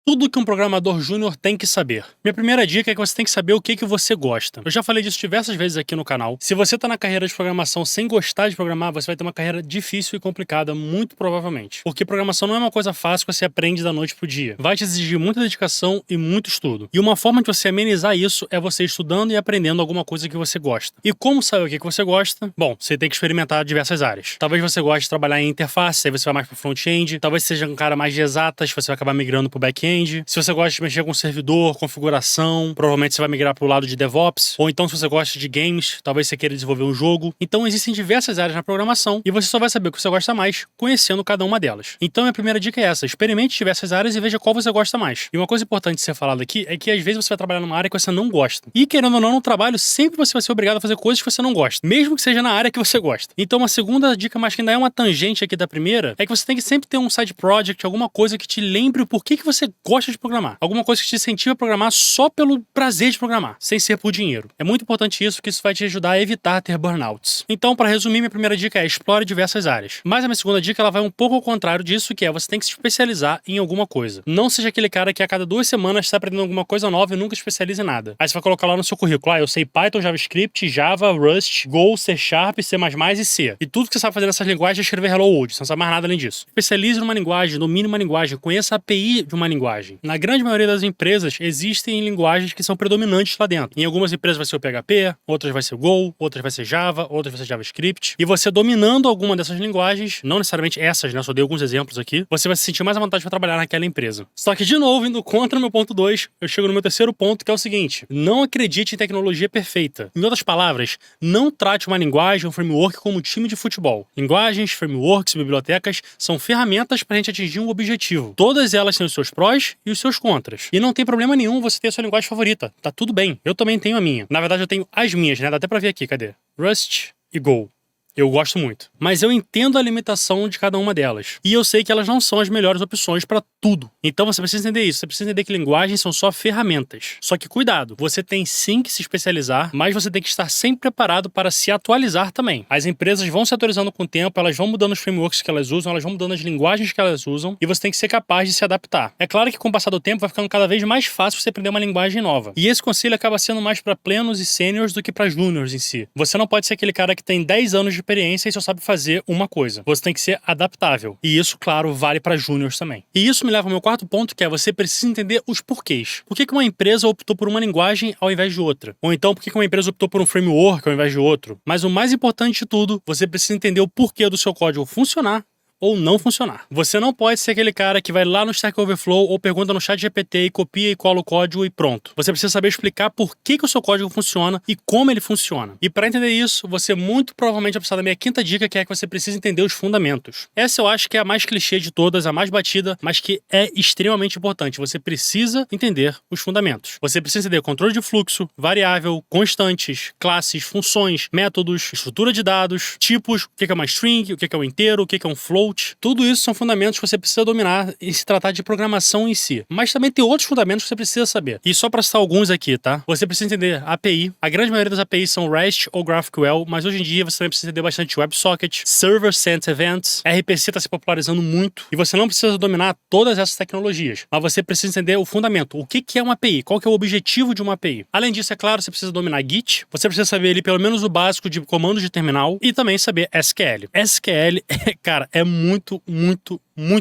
Tudo que um programador júnior tem que saber. Minha primeira dica é que você tem que saber o que você gosta. Eu já falei disso diversas vezes aqui no canal. Se você tá na carreira de programação sem gostar de programar, você vai ter uma carreira difícil e complicada, muito provavelmente. Porque programação não é uma coisa fácil que você aprende da noite pro dia. Vai te exigir muita dedicação e muito estudo. E uma forma de você amenizar isso é você estudando e aprendendo alguma coisa que você gosta. E como saber o que você gosta? Bom, você tem que experimentar diversas áreas. Talvez você goste de trabalhar em interface, aí você vai mais pro front-end. Talvez seja um cara mais de exatas, você vai acabar migrando pro back-end. Se você gosta de mexer com servidor, configuração, provavelmente você vai migrar pro lado de DevOps. Ou então, se você gosta de games, talvez você queira desenvolver um jogo. Então, existem diversas áreas na programação e você só vai saber o que você gosta mais conhecendo cada uma delas. Então, minha primeira dica é essa: experimente diversas áreas e veja qual você gosta mais. E uma coisa importante de ser falada aqui é que às vezes você vai trabalhar numa área que você não gosta. E querendo ou não, no trabalho, sempre você vai ser obrigado a fazer coisas que você não gosta, mesmo que seja na área que você gosta. Então, uma segunda dica, mas que ainda é uma tangente aqui da primeira, é que você tem que sempre ter um side project, alguma coisa que te lembre o porquê que você gosta de programar. Alguma coisa que te incentiva a programar só pelo prazer de programar, sem ser por dinheiro. É muito importante isso, porque isso vai te ajudar a evitar ter burnouts. Então, para resumir, minha primeira dica é: explore diversas áreas. Mas a minha segunda dica, ela vai um pouco ao contrário disso, que é: você tem que se especializar em alguma coisa. Não seja aquele cara que a cada 2 semanas está aprendendo alguma coisa nova e nunca especializa em nada. Aí você vai colocar lá no seu currículo: eu sei Python, JavaScript, Java, Rust, Go, C Sharp, C++ e C. E tudo que você sabe fazer nessas linguagens é escrever Hello World. Você não sabe mais nada além disso. Especialize numa linguagem, domine uma linguagem, conheça a API de uma linguagem. Na grande maioria das empresas, existem linguagens que são predominantes lá dentro. Em algumas empresas vai ser o PHP, outras vai ser o Go, outras vai ser Java, outras vai ser JavaScript. E você dominando alguma dessas linguagens, não necessariamente essas, né? Só dei alguns exemplos aqui, você vai se sentir mais à vontade para trabalhar naquela empresa. Só que, de novo, indo contra o meu ponto 2, eu chego no meu terceiro ponto, que é o seguinte: não acredite em tecnologia perfeita. Em outras palavras, não trate uma linguagem ou um framework como um time de futebol. Linguagens, frameworks, bibliotecas são ferramentas para a gente atingir um objetivo. Todas elas têm os seus prós e os seus contras. E não tem problema nenhum você ter a sua linguagem favorita. Tá tudo bem. Eu também tenho a minha. Na verdade, eu tenho as minhas, né? Dá até pra ver aqui, cadê? Rust e Go. Eu gosto muito. Mas eu entendo a limitação de cada uma delas. E eu sei que elas não são as melhores opções para tudo. Então você precisa entender isso. Você precisa entender que linguagens são só ferramentas. Só que cuidado, você tem sim que se especializar, mas você tem que estar sempre preparado para se atualizar também. As empresas vão se atualizando com o tempo, elas vão mudando os frameworks que elas usam, elas vão mudando as linguagens que elas usam, e você tem que ser capaz de se adaptar. É claro que com o passar do tempo vai ficando cada vez mais fácil você aprender uma linguagem nova. E esse conselho acaba sendo mais para plenos e sêniors do que para júniors em si. Você não pode ser aquele cara que tem 10 anos de experiência e só sabe fazer uma coisa. Você tem que ser adaptável. E isso, claro, vale para júniors também. E isso me leva ao meu quarto ponto, que é: você precisa entender os porquês. Por que uma empresa optou por uma linguagem ao invés de outra? Ou então, por que uma empresa optou por um framework ao invés de outro? Mas o mais importante de tudo, você precisa entender o porquê do seu código funcionar ou não funcionar. Você não pode ser aquele cara que vai lá no Stack Overflow ou pergunta no ChatGPT e copia e cola o código e pronto. Você precisa saber explicar por que o seu código funciona e como ele funciona. E para entender isso, você muito provavelmente vai precisar da minha quinta dica, que é que você precisa entender os fundamentos. Essa eu acho que é a mais clichê de todas, a mais batida, mas que é extremamente importante. Você precisa entender os fundamentos. Você precisa entender controle de fluxo, variável, constantes, classes, funções, métodos, estrutura de dados, tipos, o que é uma string, o que é um inteiro, o que é um float. Tudo isso são fundamentos que você precisa dominar e se tratar de programação em si. Mas também tem outros fundamentos que você precisa saber. E só para citar alguns aqui, tá? Você precisa entender API. A grande maioria das APIs são REST ou GraphQL, mas hoje em dia você também precisa entender bastante WebSocket, Server Sent Events, RPC está se popularizando muito, e você não precisa dominar todas essas tecnologias, mas você precisa entender o fundamento. O que é uma API? Qual que é o objetivo de uma API? Além disso, é claro, você precisa dominar Git, você precisa saber ali pelo menos o básico de comandos de terminal e também saber SQL. SQL, cara, é muito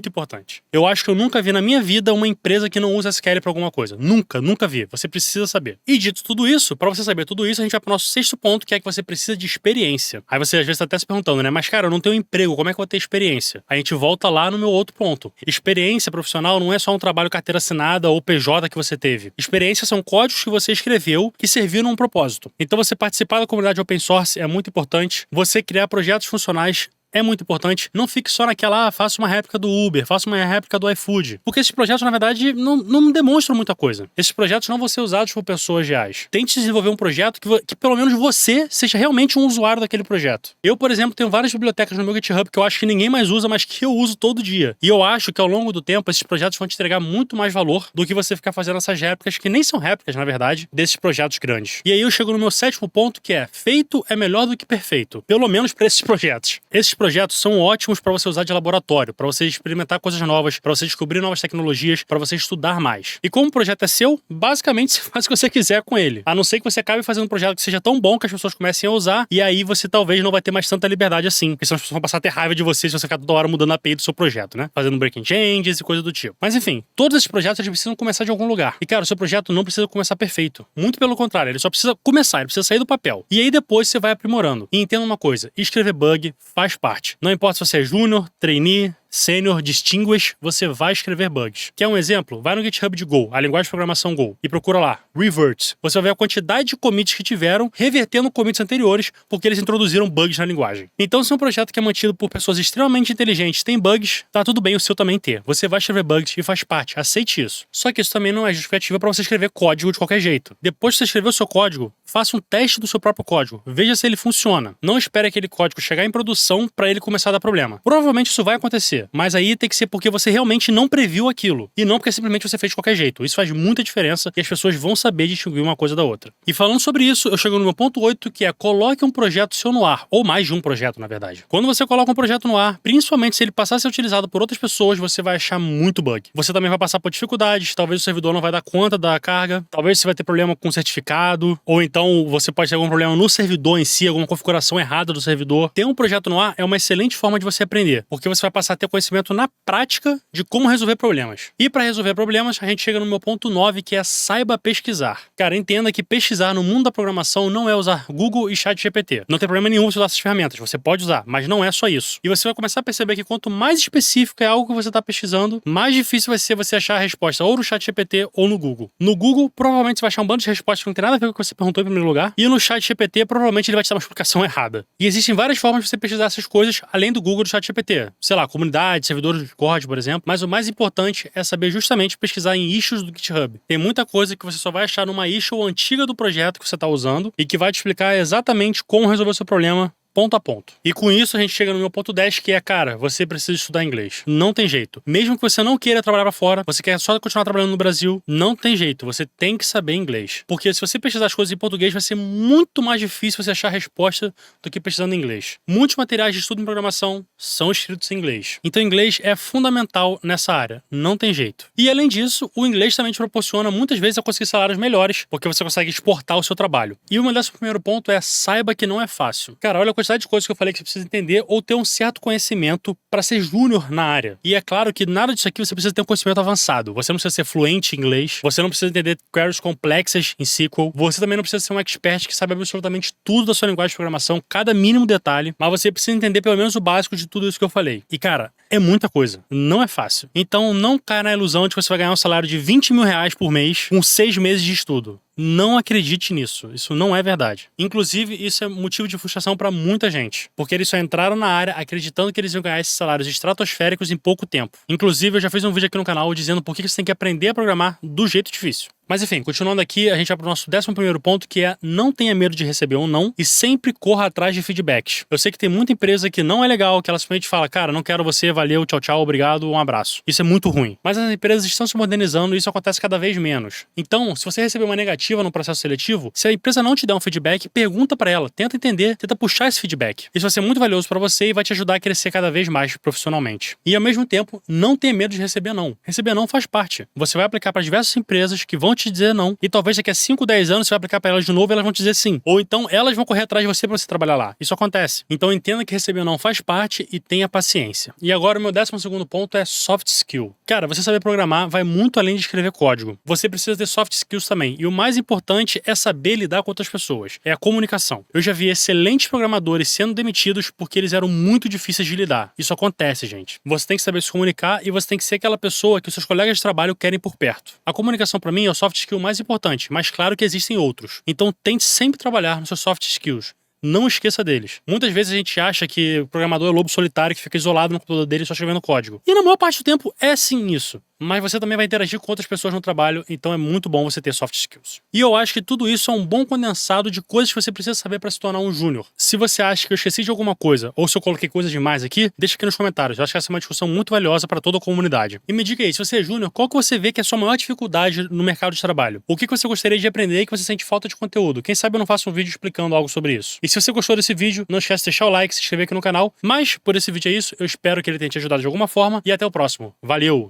importante. Eu acho que eu nunca vi na minha vida uma empresa que não usa SQL pra alguma coisa. Nunca vi. Você precisa saber. E dito tudo isso, pra você saber tudo isso, a gente vai pro nosso sexto ponto, que é que você precisa de experiência. Aí você às vezes tá até se perguntando, né? Mas cara, eu não tenho emprego, como é que eu vou ter experiência? A gente volta lá no meu outro ponto. Experiência profissional não é só um trabalho carteira assinada ou PJ que você teve. Experiência são códigos que você escreveu que serviram a um propósito. Então você participar da comunidade open source é muito importante. Você criar projetos funcionais é muito importante. Não fique só naquela, faça uma réplica do Uber, faça uma réplica do iFood. Porque esses projetos, na verdade, não demonstram muita coisa. Esses projetos não vão ser usados por pessoas reais. Tente desenvolver um projeto que pelo menos você seja realmente um usuário daquele projeto. Eu, por exemplo, tenho várias bibliotecas no meu GitHub que eu acho que ninguém mais usa, mas que eu uso todo dia. E eu acho que ao longo do tempo, esses projetos vão te entregar muito mais valor do que você ficar fazendo essas réplicas, que nem são réplicas, na verdade, desses projetos grandes. E aí eu chego no meu sétimo ponto, que é: feito é melhor do que perfeito. Pelo menos para esses projetos. Esses projetos são ótimos para você usar de laboratório, para você experimentar coisas novas, para você descobrir novas tecnologias, para você estudar mais. E como o projeto é seu, basicamente você faz o que você quiser com ele. A não ser que você acabe fazendo um projeto que seja tão bom que as pessoas comecem a usar, e aí você talvez não vai ter mais tanta liberdade assim. Porque senão as pessoas vão passar a ter raiva de você se você ficar toda hora mudando a API do seu projeto, né? Fazendo breaking changes e coisa do tipo. Mas enfim, todos esses projetos eles precisam começar de algum lugar. E cara, o seu projeto não precisa começar perfeito. Muito pelo contrário, ele só precisa começar, ele precisa sair do papel. E aí depois você vai aprimorando. E entenda uma coisa, escrever bug faz parte. Não importa se você é júnior, trainee, Senior, Distinguished, você vai escrever bugs. Quer um exemplo? Vai no GitHub de Go, a linguagem de programação Go, e procura lá, Revert. Você vai ver a quantidade de commits que tiveram, revertendo commits anteriores, porque eles introduziram bugs na linguagem. Então, se é um projeto que é mantido por pessoas extremamente inteligentes tem bugs, tá tudo bem o seu também ter. Você vai escrever bugs e faz parte, aceite isso. Só que isso também não é justificativa para você escrever código de qualquer jeito. Depois que você escrever o seu código, faça um teste do seu próprio código. Veja se ele funciona. Não espere aquele código chegar em produção para ele começar a dar problema. Provavelmente isso vai acontecer. Mas aí tem que ser porque você realmente não previu aquilo. E não porque simplesmente você fez de qualquer jeito. Isso faz muita diferença e as pessoas vão saber distinguir uma coisa da outra. E falando sobre isso, eu chego no meu ponto 8, que é coloque um projeto seu no ar. Ou mais de um projeto, na verdade. Quando você coloca um projeto no ar, principalmente se ele passar a ser utilizado por outras pessoas, você vai achar muito bug. Você também vai passar por dificuldades, talvez o servidor não vai dar conta da carga, talvez você vai ter problema com o certificado, ou então você pode ter algum problema no servidor em si, alguma configuração errada do servidor. Ter um projeto no ar é uma excelente forma de você aprender, porque você vai passar a ter conhecimento na prática de como resolver problemas. E para resolver problemas, a gente chega no meu ponto 9, que é saiba pesquisar. Cara, entenda que pesquisar no mundo da programação não é usar Google e ChatGPT. Não tem problema nenhum você usar essas ferramentas, você pode usar, mas não é só isso. E você vai começar a perceber que quanto mais específico é algo que você está pesquisando, mais difícil vai ser você achar a resposta ou no ChatGPT ou no Google. No Google, provavelmente você vai achar um bando de respostas que não tem nada a ver com o que você perguntou em primeiro lugar, e no ChatGPT, provavelmente ele vai te dar uma explicação errada. E existem várias formas de você pesquisar essas coisas, além do Google e do ChatGPT. Sei lá, comunidade, servidores de Discord, por exemplo, mas o mais importante é saber justamente pesquisar em issues do GitHub. Tem muita coisa que você só vai achar numa issue antiga do projeto que você está usando e que vai te explicar exatamente como resolver o seu problema ponto a ponto. E com isso a gente chega no meu ponto 10, que é, cara, você precisa estudar inglês. Não tem jeito. Mesmo que você não queira trabalhar pra fora, você quer só continuar trabalhando no Brasil, não tem jeito. Você tem que saber inglês. Porque se você pesquisar as coisas em português, vai ser muito mais difícil você achar a resposta do que pesquisando em inglês. Muitos materiais de estudo em programação são escritos em inglês. Então, inglês é fundamental nessa área. Não tem jeito. E, além disso, o inglês também te proporciona, muitas vezes, a conseguir salários melhores, porque você consegue exportar o seu trabalho. E o meu 11º ponto é saiba que não é fácil. Cara, olha a quantidade de coisas que eu falei que você precisa entender ou ter um certo conhecimento para ser júnior na área. E é claro que nada disso aqui você precisa ter um conhecimento avançado. Você não precisa ser fluente em inglês, você não precisa entender queries complexas em SQL, você também não precisa ser um expert que sabe absolutamente tudo da sua linguagem de programação, cada mínimo detalhe, mas você precisa entender pelo menos o básico de tudo isso que eu falei. E cara, é muita coisa, não é fácil. Então não caia na ilusão de que você vai ganhar um salário de 20 mil reais por mês com 6 meses de estudo. Não acredite nisso, isso não é verdade. Inclusive, isso é motivo de frustração para muita gente, porque eles só entraram na área acreditando que eles iam ganhar esses salários estratosféricos em pouco tempo. Inclusive, eu já fiz um vídeo aqui no canal dizendo por que você tem que aprender a programar do jeito difícil. Mas enfim, continuando aqui, a gente vai para o nosso 11º ponto, que é não tenha medo de receber um não e sempre corra atrás de feedbacks. Eu sei que tem muita empresa que não é legal, que ela simplesmente fala, cara, não quero você, valeu, tchau, tchau, obrigado, um abraço. Isso é muito ruim. Mas as empresas estão se modernizando e isso acontece cada vez menos. Então, se você receber uma negativa no processo seletivo, se a empresa não te der um feedback, pergunta para ela, tenta entender, tenta puxar esse feedback. Isso vai ser muito valioso para você e vai te ajudar a crescer cada vez mais profissionalmente. E ao mesmo tempo, não tenha medo de receber não. Receber não faz parte. Você vai aplicar para diversas empresas que vão te dizer não, e talvez daqui a 5, 10 anos você vai aplicar para elas de novo e elas vão te dizer sim. Ou então elas vão correr atrás de você para você trabalhar lá. Isso acontece. Então entenda que receber não faz parte e tenha paciência. E agora o meu 12º ponto é soft skill. Cara, você saber programar vai muito além de escrever código. Você precisa ter soft skills também. E o mais importante é saber lidar com outras pessoas. É a comunicação. Eu já vi excelentes programadores sendo demitidos porque eles eram muito difíceis de lidar. Isso acontece, gente. Você tem que saber se comunicar e você tem que ser aquela pessoa que os seus colegas de trabalho querem por perto. A comunicação para mim é o soft skill mais importante, mas claro que existem outros. Então tente sempre trabalhar nos seus soft skills. Não esqueça deles. Muitas vezes a gente acha que o programador é lobo solitário que fica isolado no computador dele só escrevendo código. E na maior parte do tempo é sim isso. mas você também vai interagir com outras pessoas no trabalho, então é muito bom você ter soft skills. E eu acho que tudo isso é um bom condensado de coisas que você precisa saber para se tornar um júnior. Se você acha que eu esqueci de alguma coisa, ou se eu coloquei coisa demais aqui, deixa aqui nos comentários. Eu acho que essa é uma discussão muito valiosa para toda a comunidade. E me diga aí, se você é júnior, qual que você vê que é a sua maior dificuldade no mercado de trabalho? O que você gostaria de aprender e que você sente falta de conteúdo? Quem sabe eu não faço um vídeo explicando algo sobre isso. E se você gostou desse vídeo, não esquece de deixar o like, se inscrever aqui no canal. Mas, por esse vídeo é isso, eu espero que ele tenha te ajudado de alguma forma e até o próximo. Valeu!